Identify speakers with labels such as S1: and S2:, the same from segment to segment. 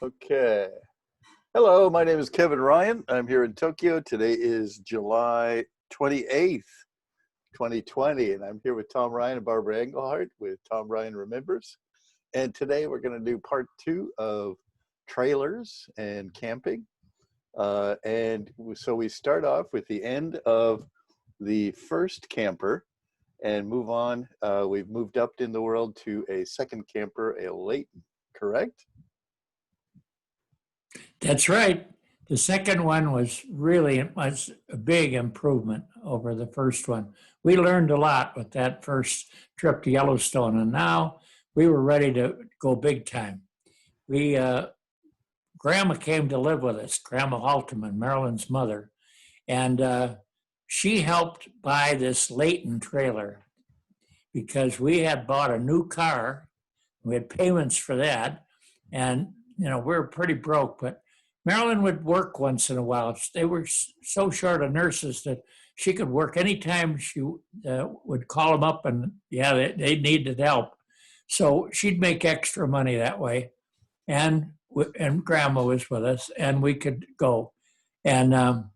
S1: Okay. Hello, my name is Kevin Ryan. I'm here in Tokyo. Today is July 28th, 2020, and I'm here with Tom Ryan and Barbara Engelhardt with Tom Ryan Remembers. And today we're going to do part 2 of trailers and camping. So we start off with the end of the first camper and move on. We've moved up in the world to a second camper, a Layton, correct?
S2: That's right. The second one was a big improvement over the first one. We learned a lot with that first trip to Yellowstone, and now we were ready to go big time. Grandma came to live with us, Grandma Halterman, Marilyn's mother, and she helped buy this Layton trailer because we had bought a new car. We had payments for that, and we were pretty broke, but Marilyn would work once in a while. They were so short of nurses that she could work anytime she would call them up, and they needed help. So she'd make extra money that way. And Grandma was with us, and we could go. And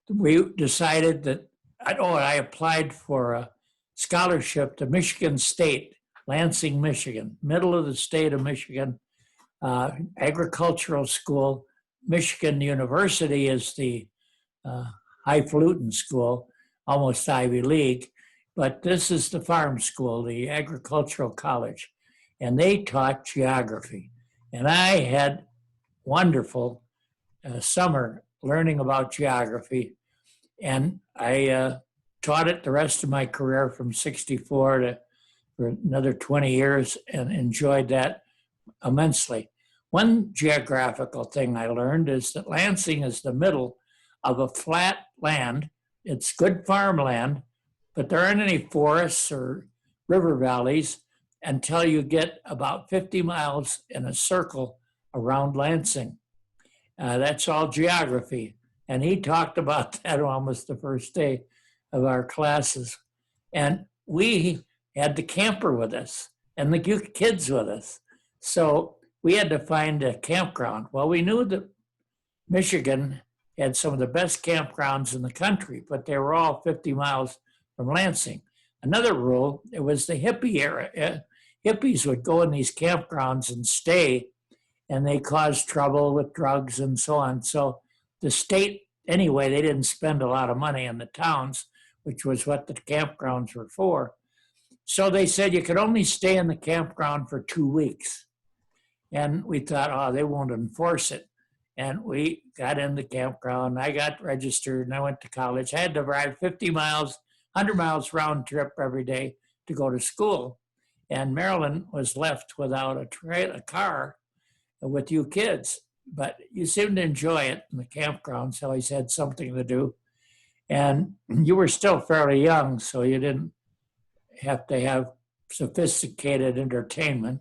S2: we decided that, I applied for a scholarship to Michigan State, Lansing, Michigan, middle of the state of Michigan, agricultural school. Michigan University is the highfalutin school, almost Ivy League, but this is the farm school, the agricultural college, and they taught geography. And I had wonderful summer learning about geography, and I taught it the rest of my career from 64 to for another 20 years and enjoyed that immensely. One geographical thing I learned is that Lansing is the middle of a flat land. It's good farmland, but there aren't any forests or river valleys until you get about 50 miles in a circle around Lansing. That's all geography. And he talked about that almost the first day of our classes. And we had the camper with us and the kids with us. So we had to find a campground. Well, we knew that Michigan had some of the best campgrounds in the country, but they were all 50 miles from Lansing. Another rule, it was the hippie era. Hippies would go in these campgrounds and stay, and they caused trouble with drugs and so on. So the state, anyway, they didn't spend a lot of money in the towns, which was what the campgrounds were for. So they said you could only stay in the campground for 2 weeks. And we thought, they won't enforce it. And we got in the campground. I got registered and I went to college. I had to ride 50 miles, 100 miles round trip every day to go to school. And Marilyn was left without a car with you kids. But you seemed to enjoy it in the campgrounds. Always had something to do. And you were still fairly young, so you didn't have to have sophisticated entertainment.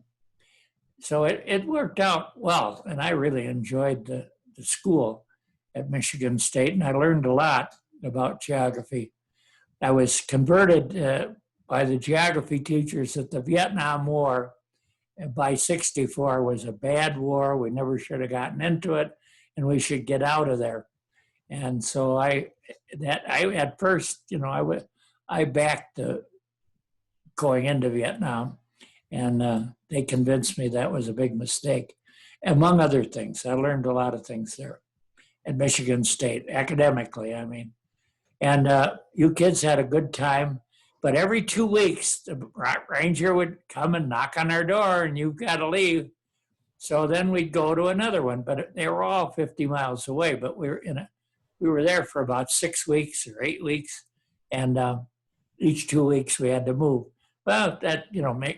S2: So it worked out well, and I really enjoyed the school at Michigan State, and I learned a lot about geography. I was converted by the geography teachers that the Vietnam War by 64 was a bad war. We never should have gotten into it, and we should get out of there. And so I at first, I backed going into Vietnam. And they convinced me that was a big mistake, among other things. I learned a lot of things there at Michigan State, academically, I mean. And you kids had a good time, but every 2 weeks, the ranger would come and knock on our door, and you've got to leave. So then we'd go to another one, but they were all 50 miles away, but we were there for about 6 weeks or 8 weeks, and each 2 weeks we had to move. Well, that,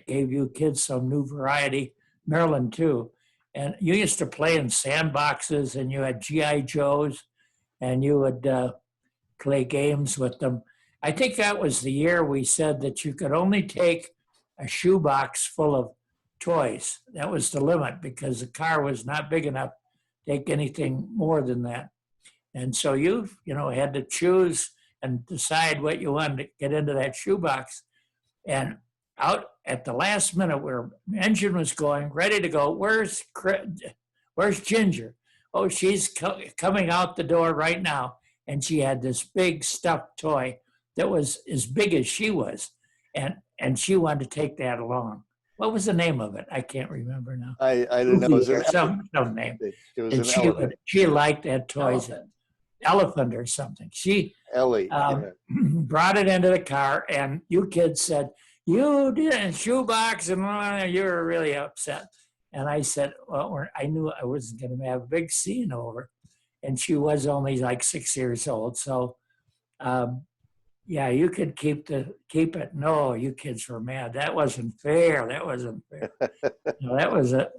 S2: gave you kids some new variety, Maryland too. And you used to play in sandboxes, and you had G.I. Joes, and you would play games with them. I think that was the year we said that you could only take a shoebox full of toys. That was the limit because the car was not big enough to take anything more than that. And so you had to choose and decide what you wanted to get into that shoebox. And out at the last minute, where the engine was going, ready to go, where's where's Ginger? Oh, she's coming out the door right now. And she had this big stuffed toy that was as big as she was. And she wanted to take that along. What was the name of it? I can't remember now.
S1: I don't know. It was
S2: Or some name.
S1: It was
S2: And
S1: an elephant.
S2: she liked that toy. Elephant or something. She
S1: Ellie.
S2: brought it into the car, and you kids said, you did a shoebox, and you were really upset. And I said, well, I knew I wasn't going to have a big scene over. And she was only like 6 years old. So, yeah, you could keep it. No, you kids were mad. That wasn't fair. That wasn't fair. That was a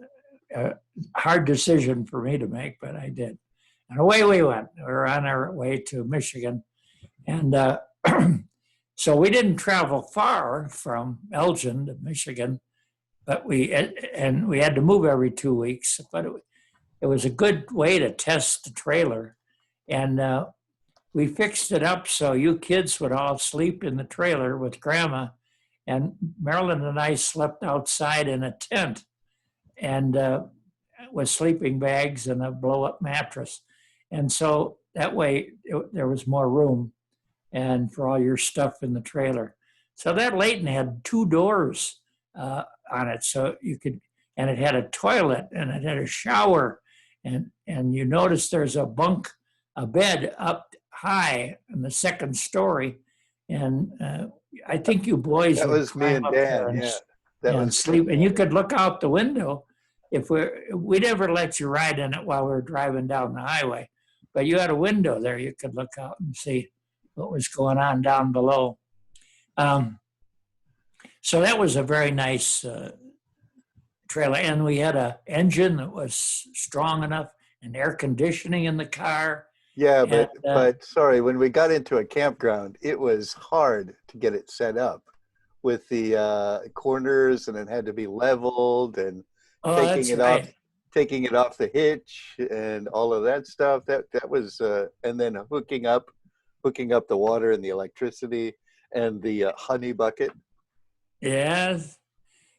S2: hard decision for me to make, but I did. And away we went. We were on our way to Michigan. And so we didn't travel far from Elgin to Michigan, but we had to move every 2 weeks. But it was a good way to test the trailer. And we fixed it up so you kids would all sleep in the trailer with Grandma. And Marilyn and I slept outside in a tent and with sleeping bags and a blow-up mattress. And so that way there was more room and for all your stuff in the trailer. So that Layton had 2 doors on it. So you could, and it had a toilet and it had a shower. And you notice there's a bed up high in the 2nd story. And I think you boys
S1: that was me and Dan,
S2: and sleep. And you could look out the window. We'd never let you ride in it while we were driving down the highway. But you had a window there. You could look out and see what was going on down below. So that was a very nice trailer. And we had an engine that was strong enough and air conditioning in the car.
S1: Yeah, but sorry, when we got into a campground, it was hard to get it set up with the corners, and it had to be leveled and taking it off the hitch and all of that stuff. That was and then hooking up the water and the electricity and the honey bucket.
S2: Yes.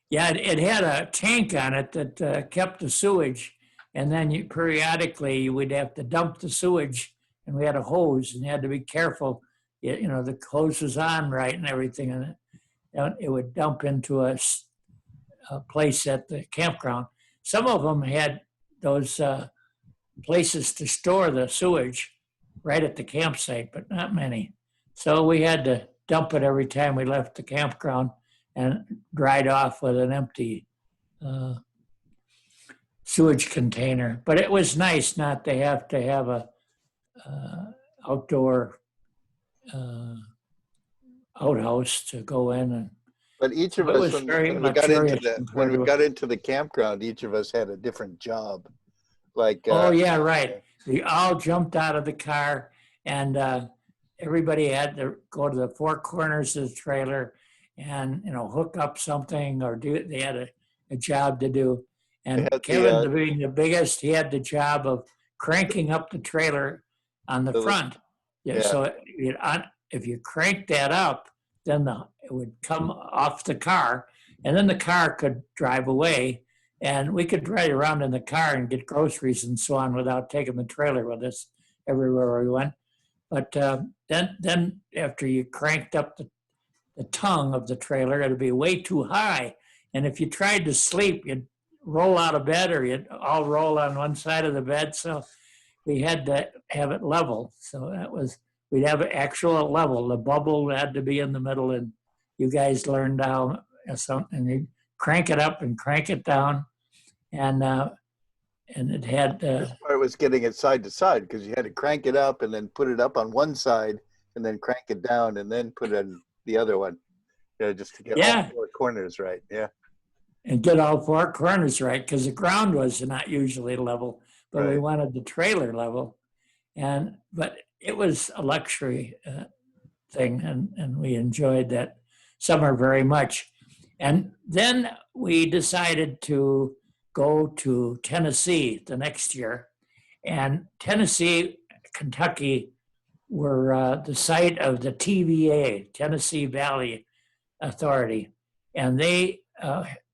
S2: Yeah, it had a tank on it that kept the sewage, and then periodically you would have to dump the sewage, and we had a hose, and you had to be careful. The hose was on right and everything, and it would dump into a place at the campground. Some of them had those places to store the sewage right at the campsite, but not many. So we had to dump it every time we left the campground and dried off with an empty sewage container. But it was nice not to have a outdoor outhouse to go in. And
S1: but each of us, when we got into the campground, each of us had a different job. Like
S2: yeah, right. We all jumped out of the car, and everybody had to go to the 4 corners of the trailer and hook up something or do it. They had a job to do. And Kevin, being the biggest, he had the job of cranking up the trailer on the front. Yeah. So if you crank that up, then it would come off the car, and then the car could drive away, and we could drive around in the car and get groceries and so on without taking the trailer with us everywhere we went. But then after you cranked up the tongue of the trailer, it'd be way too high, and if you tried to sleep, you'd roll out of bed, or you'd all roll on one side of the bed. So we had to have it level. So we'd have an actual level. The bubble had to be in the middle, and you guys learned how something. You crank it up and crank it down, and it had.
S1: This part was getting it side to side, because you had to crank it up and then put it up on one side, and then crank it down and then put it on the other one. Just to get all 4 corners right. Yeah.
S2: And get all 4 corners right, because the ground was not usually level, but we wanted the trailer level, but it was a luxury thing, and we enjoyed that summer very much. And then we decided to go to Tennessee the next year, and Tennessee, Kentucky were the site of the TVA, Tennessee Valley Authority, and they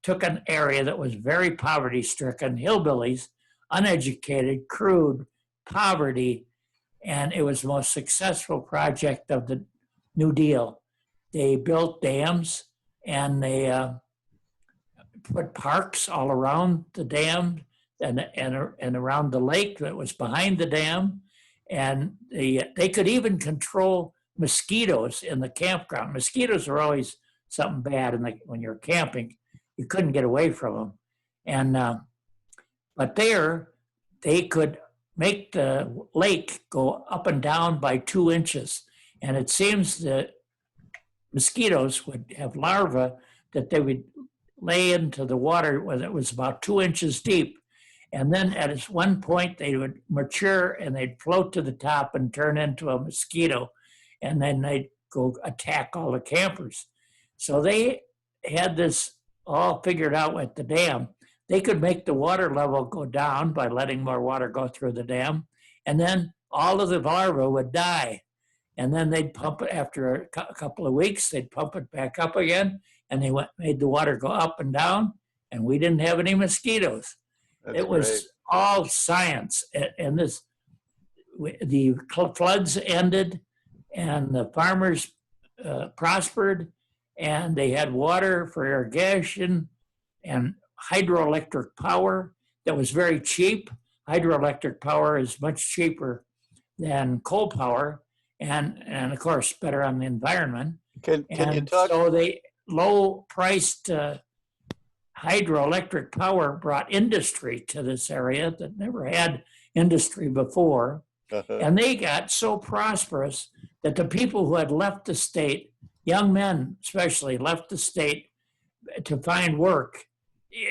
S2: took an area that was very poverty-stricken, hillbillies, uneducated, crude, poverty, and it was the most successful project of the New Deal. They built dams and they put parks all around the dam and around the lake that was behind the dam. And they could even control mosquitoes in the campground. Mosquitoes are always something bad when you're camping. You couldn't get away from them. And but there, they could make the lake go up and down by 2 inches. And it seems that mosquitoes would have larvae that they would lay into the water when it was about 2 inches deep. And then at one point they would mature and they'd float to the top and turn into a mosquito. And then they'd go attack all the campers. So they had this all figured out with the dam. They could make the water level go down by letting more water go through the dam. And then all of the larvae would die. And then they'd pump it after a couple of weeks, they'd pump it back up again. And they made the water go up and down. And we didn't have any mosquitoes.
S1: That's
S2: it was
S1: great.
S2: all science. And the floods ended and the farmers prospered and they had water for irrigation and hydroelectric power that was very cheap. Hydroelectric power is much cheaper than coal power and of course better on the environment.
S1: Can you talk?
S2: So they low-priced hydroelectric power brought industry to this area that never had industry before. And they got so prosperous that the people who had left the state, young men especially, left the state to find work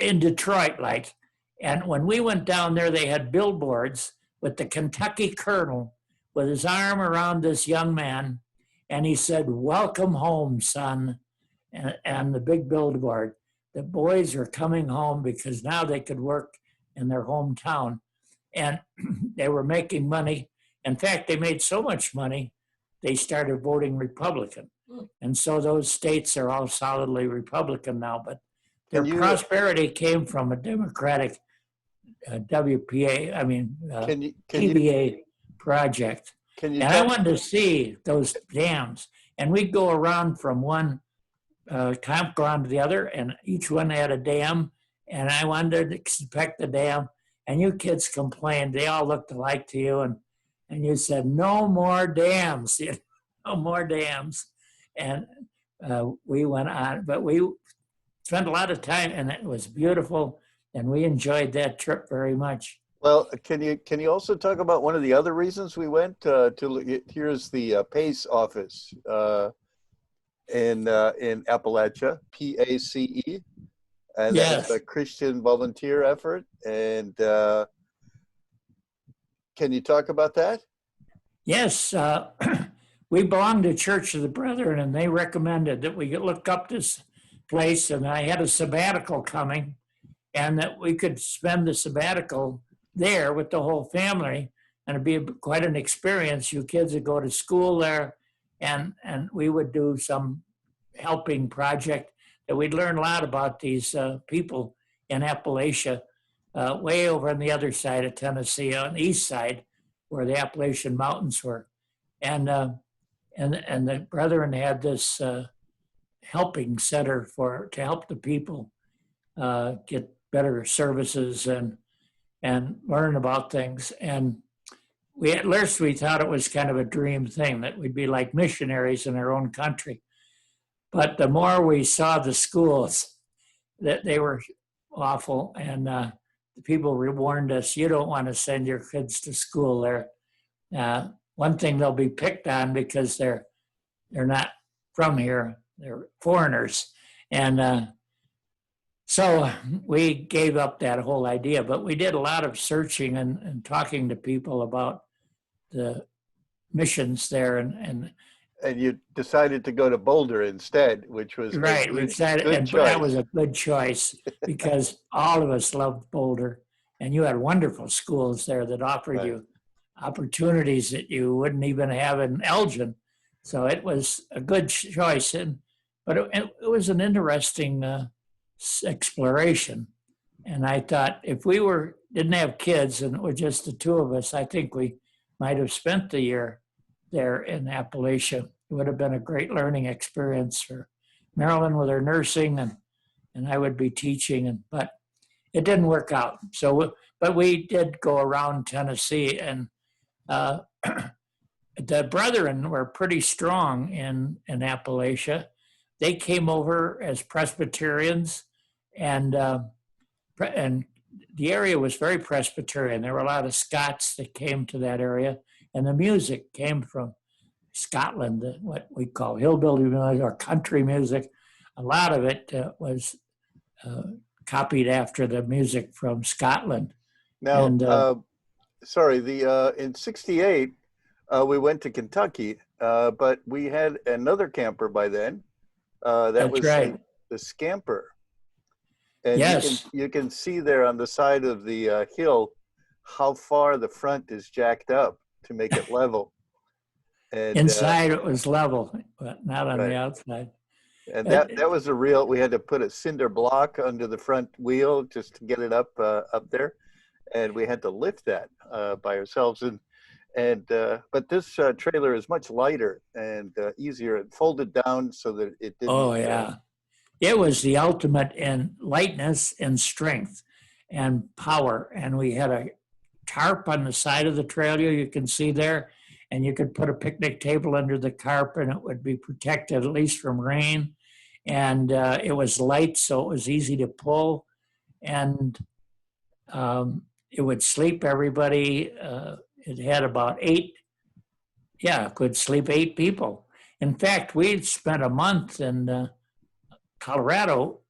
S2: in Detroit, and when we went down there, they had billboards with the Kentucky colonel with his arm around this young man, and he said, "Welcome home, son," and the big billboard. The boys are coming home because now they could work in their hometown, and they were making money. In fact, they made so much money, they started voting Republican. And so those states are all solidly Republican now, but their prosperity came from a Democratic TBA project. And I wanted to see those dams. And we'd go around from one campground to the other, and each one had a dam. And I wanted to inspect the dam. And you kids complained. They all looked alike to you. And you said, no more dams. No more dams. And we went on. But we spent a lot of time, and it was beautiful. And we enjoyed that trip very much.
S1: Well, can you also talk about one of the other reasons we went to look at? Here's the PACE office in Appalachia, PACE, and
S2: Yes.
S1: that's a Christian volunteer effort. And can you talk about that?
S2: Yes, we belonged to Church of the Brethren, and they recommended that we look up this place. And I had a sabbatical coming, and that we could spend the sabbatical there with the whole family, and it'd be quite an experience. You kids would go to school there, and we would do some helping project that we'd learn a lot about these people in Appalachia, way over on the other side of Tennessee, on the east side, where the Appalachian Mountains were. And the Brethren had this helping center to help the people get better services and learn about things. And at first we thought it was kind of a dream thing, that we'd be like missionaries in our own country. But the more we saw the schools, that they were awful. And the people warned us, you don't want to send your kids to school there. One thing, they'll be picked on because they're not from here, they're foreigners. And so we gave up that whole idea, but we did a lot of searching and talking to people about the missions there. And
S1: you decided to go to Boulder instead, which was
S2: right. We decided, and that was a good choice because all of us loved Boulder, and you had wonderful schools there that offered you opportunities that you wouldn't even have in Elgin. So it was a good choice, but it was an interesting exploration. And I thought, if we were didn't have kids and it was just the two of us, I think we might have spent the year there in Appalachia. It would have been a great learning experience for Marilyn with her nursing, and I would be teaching, but it didn't work out. So, but we did go around Tennessee, and uh, the brethren were pretty strong in Appalachia. They came over as Presbyterians, and and the area was very Presbyterian. There were a lot of Scots that came to that area, and the music came from Scotland, what we call hillbilly music or country music. A lot of it was copied after the music from Scotland.
S1: Now,
S2: And
S1: sorry, the in '68 we went to Kentucky, but we had another camper by then. That
S2: that's
S1: was
S2: right.
S1: the Skamper, and
S2: Yes.
S1: you can see there on the side of the hill how far the front is jacked up to make it level. And
S2: Inside it was level, but not on the
S1: right.
S2: outside.
S1: And that was a real. We had to put a cinder block under the front wheel just to get it up there, and we had to lift that by ourselves. And but this trailer is much lighter and easier. It folded down so that it didn't.
S2: Oh yeah, it was the ultimate in lightness and strength and power. And we had a tarp on the side of the trailer you can see there, and you could put a picnic table under the tarp and it would be protected at least from rain. And it was light, so it was easy to pull, and it would sleep everybody. It had about could sleep 8 people. In fact, we'd spent a month in Colorado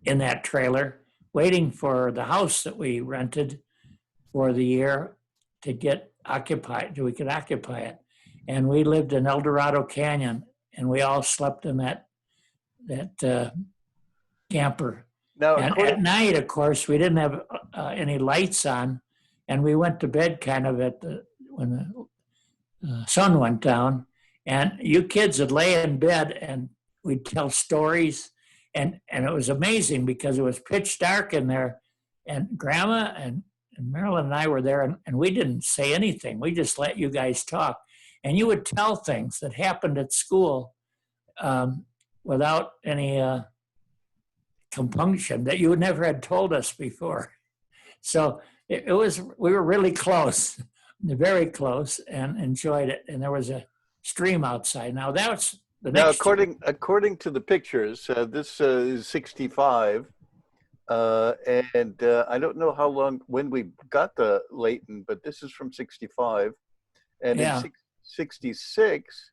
S2: in that trailer waiting for the house that we rented for the year to get occupied, so we could occupy it. And we lived in El Dorado Canyon, and we all slept in that camper.
S1: Now,
S2: And at night, of course, we didn't have any lights on, and we went to bed kind of when the sun went down. And you kids would lay in bed, and we'd tell stories, and it was amazing because it was pitch dark in there, and Grandma and Marilyn and I were there, and we didn't say anything. We just let you guys talk, and you would tell things that happened at school without any compunction that you never had told us before. So it was, we were really close, very close, and enjoyed it. And there was a stream outside. Now that's the next.
S1: Now, according to the pictures, this is '65, and I don't know when we got the Layton, but this is from '65, and
S2: Yeah.
S1: in '66.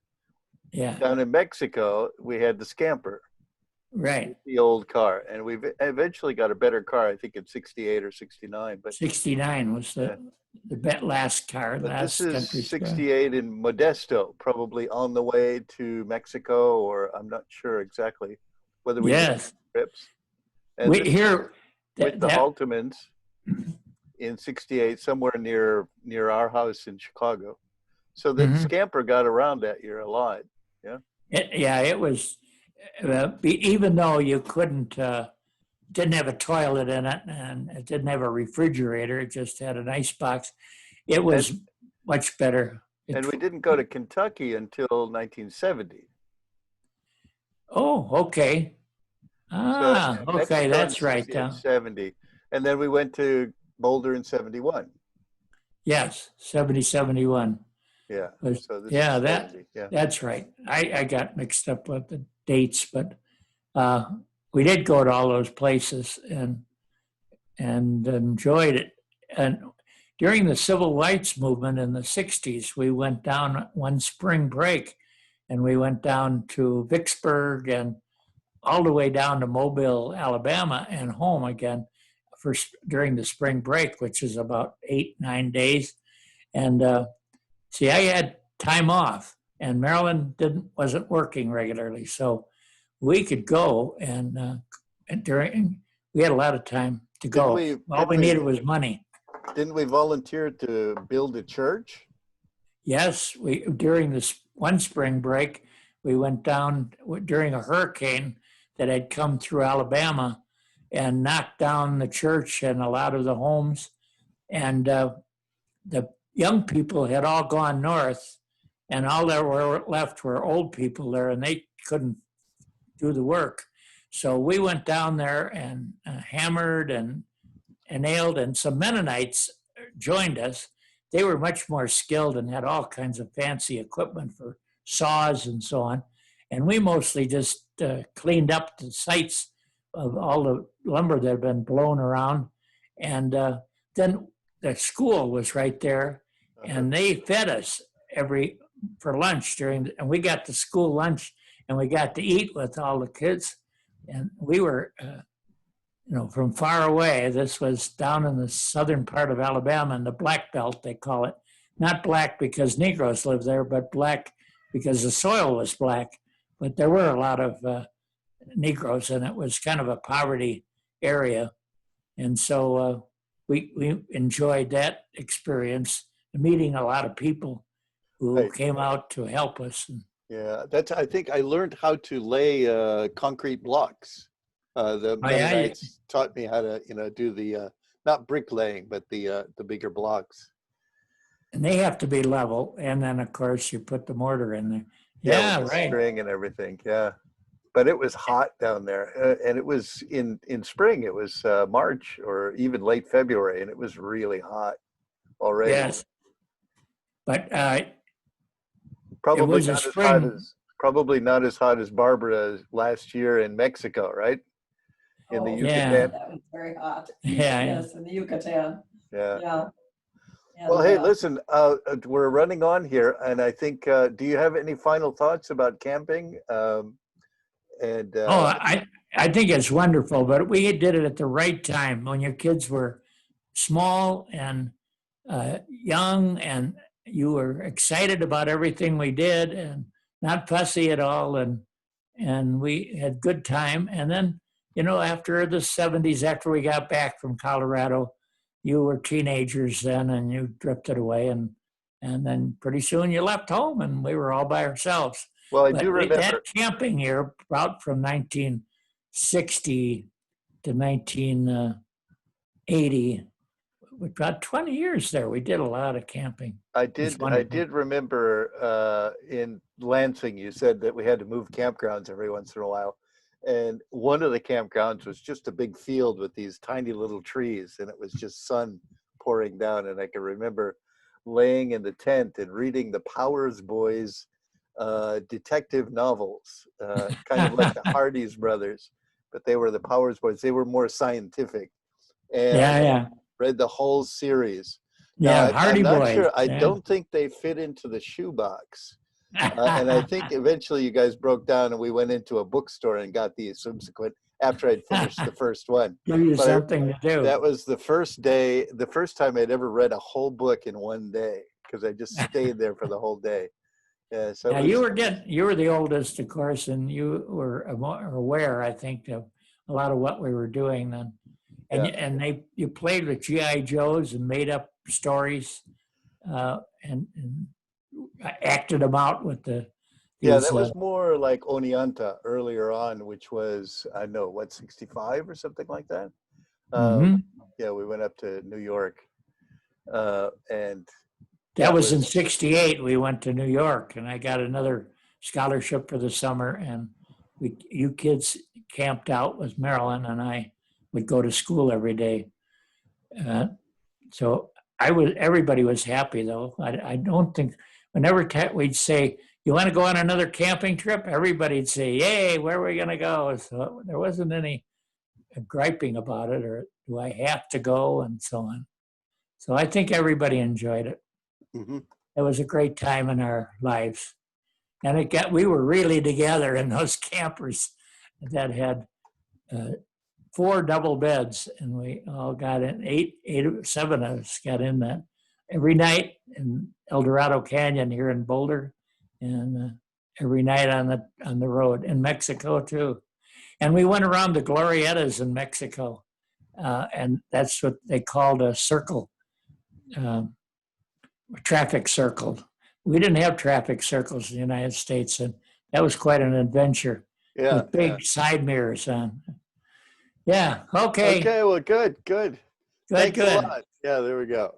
S2: Yeah.
S1: Down in Mexico, we had the Skamper,
S2: Right.
S1: the old car, and we've eventually got a better car. I think in '68 or '69. But
S2: 69 was the last car.
S1: but
S2: Last
S1: this
S2: country
S1: is
S2: car.
S1: '68 in Modesto, probably on the way to Mexico, or I'm not sure exactly whether we did trips. And
S2: We here
S1: with the Haltemans in '68, somewhere near our house in Chicago. So the Skamper got around that year a lot. Yeah.
S2: It was, even though you didn't have a toilet in it and it didn't have a refrigerator, it just had an ice box. It was much better.
S1: And we didn't go to Kentucky until 1970.
S2: Oh, okay. Okay, that's right.
S1: 70. And then we went to Boulder in '71.
S2: Yes, 70, 71.
S1: Yeah.
S2: So that's right. I got mixed up with the dates, but we did go to all those places and enjoyed it. And during the civil rights movement in the '60s, we went down one spring break, and we went down to Vicksburg and all the way down to Mobile, Alabama, and home again during the spring break, which is about 8-9 days. And see, I had time off, and Marilyn wasn't working regularly, so we could go, and we had a lot of time to go. All we needed was money.
S1: Didn't we volunteer to build a church?
S2: Yes, during this one spring break, we went down during a hurricane that had come through Alabama and knocked down the church and a lot of the homes. And the young people had all gone north, and all that were left were old people there, and they couldn't do the work. So we went down there and hammered and nailed, and some Mennonites joined us. They were much more skilled and had all kinds of fancy equipment for saws and so on. And we mostly just cleaned up the sites of all the lumber that had been blown around. And then the school was right there, and they fed us for lunch and we got the school lunch, and we got to eat with all the kids. And we were, from far away. This was down in the southern part of Alabama, in the Black Belt, they call it. Not black because Negroes lived there, but black because the soil was black. But there were a lot of Negroes, and it was kind of a poverty area. And so we enjoyed that experience, meeting a lot of people who came out to help us.
S1: Yeah, I think I learned how to lay concrete blocks. The Mennonites taught me how to, do the not bricklaying, but the bigger blocks.
S2: And they have to be level, and then of course you put the mortar in there.
S1: Yeah, with the string and everything. Yeah, but it was hot down there, and it was in spring. It was March or even late February, and it was really hot already.
S2: Yes, but
S1: probably not as hot as Barbara last year in Mexico, right? In the Yucatan.
S3: Yeah, that was very hot.
S2: Yeah.
S3: Yes, in the Yucatan.
S1: Yeah.
S3: And,
S1: well, hey, listen, we're running on here, and I think, do you have any final thoughts about camping?
S2: I think it's wonderful, but we did it at the right time when your kids were small and young, and you were excited about everything we did and not fussy at all, and we had good time. And then, after the 70s, after we got back from Colorado, you were teenagers then, and you drifted away, and then pretty soon you left home, and we were all by ourselves.
S1: Well, I do remember
S2: that camping here, about from 1960 to 1980, about 20 years there. We did a lot of camping.
S1: I did remember in Lansing, you said that we had to move campgrounds every once in a while. And one of the campgrounds was just a big field with these tiny little trees, and it was just sun pouring down. And I can remember laying in the tent and reading the Powers Boys detective novels, kind of like the Hardy's brothers, but they were the Powers Boys. They were more scientific. And read the whole series.
S2: Yeah, Hardy Boys.
S1: Sure. I don't think they fit into the shoebox. And I think eventually you guys broke down, and we went into a bookstore and got the subsequent after I'd finished the first one.
S2: Give you something to do.
S1: That was the first time I'd ever read a whole book in one day, because I just stayed there for the whole day. Yeah, so
S2: now you were the oldest, of course, and you were more aware, I think, of a lot of what we were doing then. And you played with G.I. Joes and made up stories and acted them out with the.
S1: That was more like Oneonta earlier on, which was, I know, 65 or something like that. Yeah, we went up to New York, and
S2: that was in 68. We went to New York, and I got another scholarship for the summer, and you kids camped out with Marilyn, and I would go to school every day. So everybody was happy, though. I don't think, whenever we'd say, you want to go on another camping trip? Everybody'd say, yay, where are we going to go? So there wasn't any griping about it, or do I have to go, and so on. So I think everybody enjoyed it.
S1: Mm-hmm.
S2: It was a great time in our lives. And we were really together in those campers that had 4 double beds, and we all got in, 7 of us got in that every night in El Dorado Canyon here in Boulder, and every night on the road in Mexico too. And we went around the Glorietas in Mexico, and that's what they called a circle, traffic circle. We didn't have traffic circles in the United States, and that was quite an adventure.
S1: Yeah,
S2: with big side mirrors on. Yeah. Okay.
S1: Okay. Well, good. Thanks a lot. Yeah, there we go.